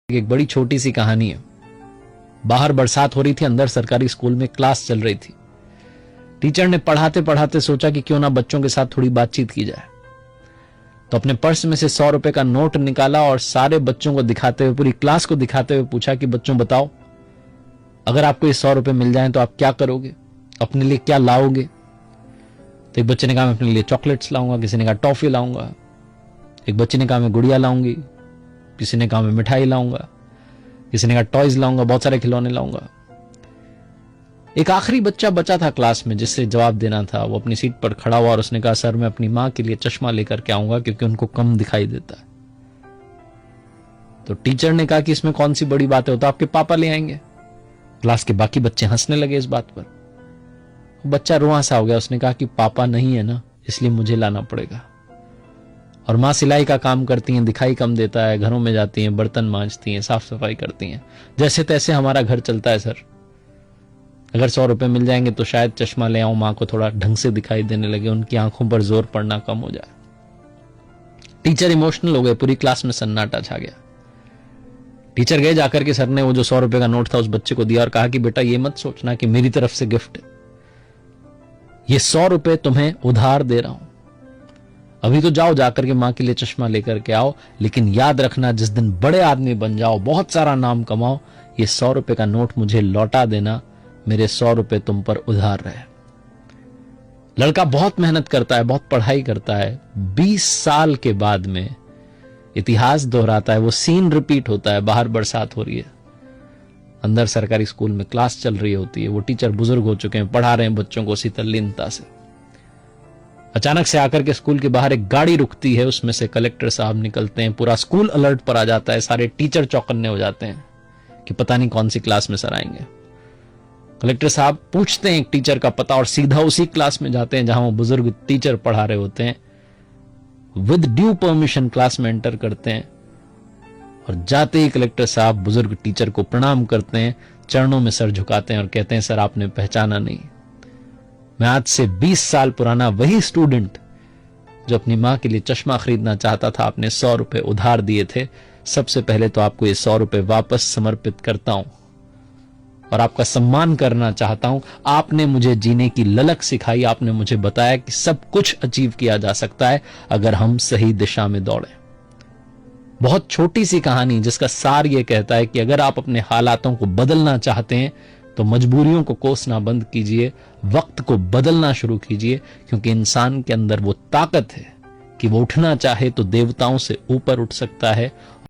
एक बड़ी छोटी सी कहानी है। बाहर बरसात हो रही थी, अंदर सरकारी स्कूल में क्लास चल रही थी। टीचर ने पढ़ाते पढ़ाते सोचा कि क्यों ना बच्चों के साथ थोड़ी बातचीत की जाए, तो अपने पर्स में से 100 रुपए का नोट निकाला और सारे बच्चों को दिखाते हुए, पूरी क्लास को दिखाते हुए पूछा कि बच्चों बताओ, अगर आपको ये 100 रुपए मिल जाएं तो आप क्या करोगे, अपने लिए क्या लाओगे। तो एक बच्चे ने कहा मैं अपने लिए चॉकलेट्स लाऊंगा, किसी ने कहा टॉफी लाऊंगा, एक बच्चे ने कहा मैं गुड़िया लाऊंगी, किसी ने कहा मैं मिठाई लाऊंगा, किसी ने कहा टॉयज लाऊंगा, बहुत सारे खिलौने लाऊंगा। एक आखिरी बच्चा बचा था क्लास में जिससे जवाब देना था। वो अपनी सीट पर खड़ा हुआ और उसने कहा सर मैं अपनी मां के लिए चश्मा लेकर के आऊंगा क्योंकि उनको कम दिखाई देता है। तो टीचर ने कहा कि इसमें कौन सी बड़ी बात है, वो तो आपके पापा ले आएंगे। क्लास के बाकी बच्चे हंसने लगे इस बात पर। बच्चा रुआं सा हो गया, उसने कहा कि पापा नहीं है ना, इसलिए मुझे लाना पड़ेगा। और मां सिलाई का काम करती हैं, दिखाई कम देता है, घरों में जाती हैं, बर्तन मांजती हैं, साफ सफाई करती हैं, जैसे तैसे हमारा घर चलता है सर। अगर 100 रुपए मिल जाएंगे तो शायद चश्मा ले आऊं, मां को थोड़ा ढंग से दिखाई देने लगे, उनकी आंखों पर जोर पड़ना कम हो जाए। टीचर इमोशनल हो गए, पूरी क्लास में सन्नाटा छा गया। टीचर गए जाकर के, सर ने वो जो 100 रुपए का नोट था उस बच्चे को दिया और कहा कि बेटा ये मत सोचना कि मेरी तरफ से गिफ्ट है, ये 100 रुपए तुम्हें उधार दे रहा हूं। अभी तो जाओ, जाकर के मां के लिए चश्मा लेकर के आओ, लेकिन याद रखना जिस दिन बड़े आदमी बन जाओ, बहुत सारा नाम कमाओ, ये 100 रुपए का नोट मुझे लौटा देना, मेरे 100 रुपए तुम पर उधार रहे। लड़का बहुत मेहनत करता है, बहुत पढ़ाई करता है। 20 साल के बाद में इतिहास दोहराता है, वो सीन रिपीट होता है। बाहर बरसात हो रही है, अंदर सरकारी स्कूल में क्लास चल रही होती है। वो टीचर बुजुर्ग हो चुके हैं, पढ़ा रहे हैं बच्चों को उसी तल्लीनता से। अचानक से आकर के स्कूल के बाहर एक गाड़ी रुकती है, उसमें से कलेक्टर साहब निकलते हैं। पूरा स्कूल अलर्ट पर आ जाता है, सारे टीचर चौकन्ने हो जाते हैं कि पता नहीं कौन सी क्लास में सर आएंगे। कलेक्टर साहब पूछते हैं एक टीचर का पता और सीधा उसी क्लास में जाते हैं जहां वो बुजुर्ग टीचर पढ़ा रहे होते हैं। विद ड्यू परमिशन क्लास में एंटर करते हैं और जाते ही कलेक्टर साहब बुजुर्ग टीचर को प्रणाम करते हैं, चरणों में सर झुकाते हैं और कहते हैं सर आपने पहचाना नहीं, मैं आज से 20 साल पुराना वही स्टूडेंट जो अपनी मां के लिए चश्मा खरीदना चाहता था, आपने 100 रुपए उधार दिए थे। सबसे पहले तो आपको ये 100 रुपए वापस समर्पित करता हूं और आपका सम्मान करना चाहता हूं। आपने मुझे जीने की ललक सिखाई, आपने मुझे बताया कि सब कुछ अचीव किया जा सकता है अगर हम सही दिशा में दौड़े। बहुत छोटी सी कहानी जिसका सार यह कहता है कि अगर आप अपने हालातों को बदलना चाहते हैं तो मजबूरियों को कोसना बंद कीजिए, वक्त को बदलना शुरू कीजिए, क्योंकि इंसान के अंदर वो ताकत है कि वो उठना चाहे तो देवताओं से ऊपर उठ सकता है।